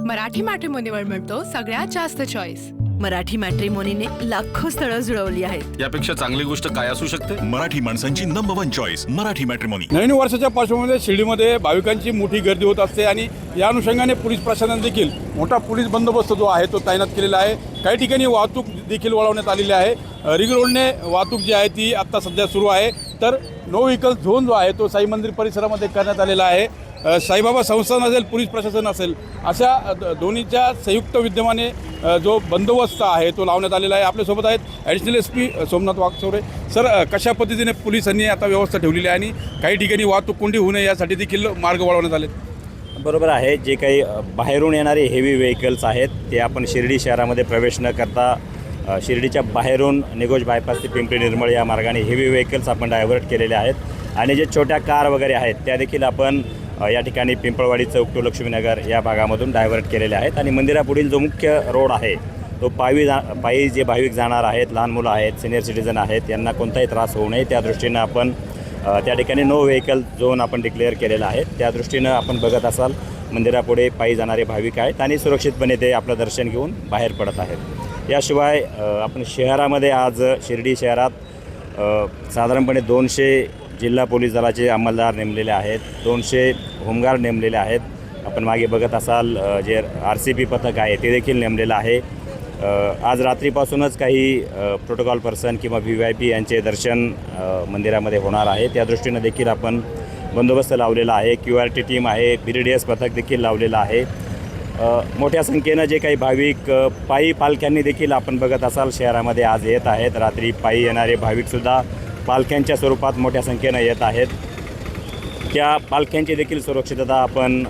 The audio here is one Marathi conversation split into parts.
मराठी मॅट्रिमोनीवर मिळतो सगळ्यात जास्त चॉईस। मराठी मॅट्रिमोनीने लाखो स्थळं जुळवली आहेत। यापेक्षा चांगली गोष्ट काय असू शकते? मराठी माणसांची नंबर 1 चॉईस मराठी मॅट्रिमोनी। नवीन वर्षाच्या पार्श्वभूमीमध्ये शिर्डीमध्ये भाविकांची मोठी गर्दी होत असते आणि या अनुषंगाने पोलीस प्रशासन देखील मोठा पोलीस बंदोबस्त जो आहे तो तैनात केलेला आहे। काही ठिकाणी वाहतूक देखील वळवण्यात आलेली आहे। रिंग रोडने वाहतूक जी आहे ती आता सध्या सुरू आहे, तर नो व्हेकल झोन जो आहे तो साई मंदिर परिसरामध्ये करण्यात आलेला आहे। साईबाबा संस्थान असेल, पोलीस प्रशासन असेल, अशा दोन्हीच्या संयुक्त विद्यमाने जो बंदोबस्त आहे तो लावण्यात आलेला आहे। आपल्यासोबत आहेत additional SP Somnath Waghchaure sir. कशा पद्धतीने पोलिसांनी आता व्यवस्था ठेवलेली आहे आणि काही ठिकाणी वाहतूक कोंडी होऊ नये यासाठी देखील मार्ग वळवण्यात आले? बरोबर आहे, जे काही बाहेरून येणारे हेवी व्हेकल्स आहेत ते आपण शिर्डी शहरामध्ये प्रवेश न करता शिर्डीच्या बाहेरून निघोज बायपास ते पिंपरी निर्मळ या मार्गाने हेवी व्हेकल्स आपण डायव्हर्ट केलेले आहेत आणि जे छोट्या कार वगैरे आहेत त्या देखील आपण या ठिकाणी पिंपळवाडी चौक टू लक्ष्मीनगर या भागामधून डायव्हर्ट केलेले आहेत। आणि मंदिरापुढील जो मुख्य रोड आहे तो पायी जे भाविक जाणार आहेत, लहान मुलं आहेत, सिनियर सिटीजन आहेत, यांना कोणताही त्रास होऊ नये त्या दृष्टीनं आपण त्या ठिकाणी नो व्हेकल झोन आपण डिक्लेअर केलेला आहे। त्या दृष्टीनं आपण बघत असाल मंदिरापुढे पायी जाणारे भाविक आहेत आणि सुरक्षितपणे ते आपलं दर्शन घेऊन बाहेर पडत आहेत। याशिवाय आपण शहरामध्ये आज शिर्डी शहरात साधारणपणे 200 जिल्हा पोलीस दलाचे अंमलदार नेमलेले आहेत, 200 होमगार्ड नेमलेले आहेत। आपण मागे बघत असाल जे RCP पथक आहे ते देखील नेमलेलं आहे। आज रात्रीपासूनच काही प्रोटोकॉल पर्सन किंवा VIP यांचे दर्शन मंदिरामध्ये होणार आहे, त्या दृष्टीनं देखील आपण बंदोबस्त लावलेला आहे। QRT टीम आहे, BDDS पथक देखील लावलेलं आहे। मोठ्या संख्येनं जे काही भाविक पायी पालख्यांनी देखील आपण बघत असाल शहरामध्ये आज येत आहेत। रात्री पायी येणारे भाविकसुद्धा पालख्यांच्या स्वरूपात मोठ्या संख्येनं येत आहेत। त्या पालख्यांची देखील सुरक्षितता आपण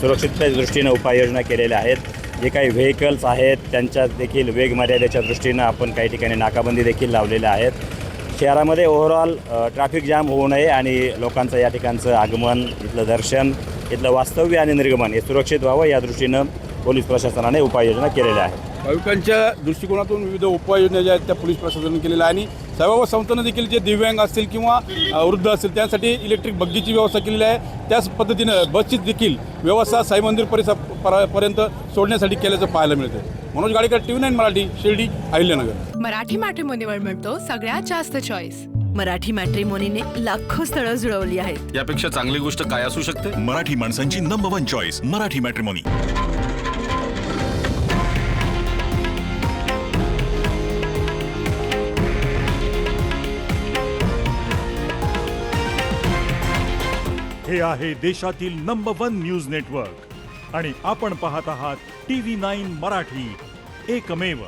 सुरक्षिततेच्या दृष्टीनं उपाययोजना केलेल्या आहेत। जे काही व्हेकल्स आहेत त्यांच्या देखील वेगमर्यादेच्या दृष्टीनं आपण काही ठिकाणी नाकाबंदी देखील लावलेल्या आहेत। शहरामध्ये ओव्हरऑल ट्रॅफिक जाम होऊ नये आणि लोकांचं या ठिकाणचं आगमन, इथलं दर्शन, इथलं वास्तव्य आणि निर्गमन हे सुरक्षित व्हावं या दृष्टीनं पोलीस प्रशासनाने उपाययोजना केलेल्या आहेत। भाविकांच्या दृष्टिकोनातून विविध उपाययोजना ज्या आहेत त्या पोलीस प्रशासनाने केलेल्या आहे आणि साईबाबा संस्थानं देखील जे दिव्यांग असतील किंवा वृद्ध असतील त्यांसाठी इलेक्ट्रिक बग्गीची व्यवस्था केलेली आहे। त्याच पद्धतीनं बसची देखील व्यवस्था साई मंदिर परिसरापर्यंत सोडण्यासाठी केल्याचं पाहायला मिळते। मनोज गाडेकर, TV9 मराठी, शिर्डी, अहिल्यानगर। मराठी मॅट्रिमोनीवर मिळतो सगळ्यात जास्त चॉईस। मराठी मॅट्रिमोनीने लाखो स्थळं जुळवली आहेत। यापेक्षा चांगली गोष्ट काय असू शकते? मराठी माणसांची नंबर 1 चॉईस मराठी मॅट्रिमोनी। हे आहे देशातील नंबर 1 न्यूज नेटवर्क आणि आपण पाहत आहात TV9 मराठी, एकमेव।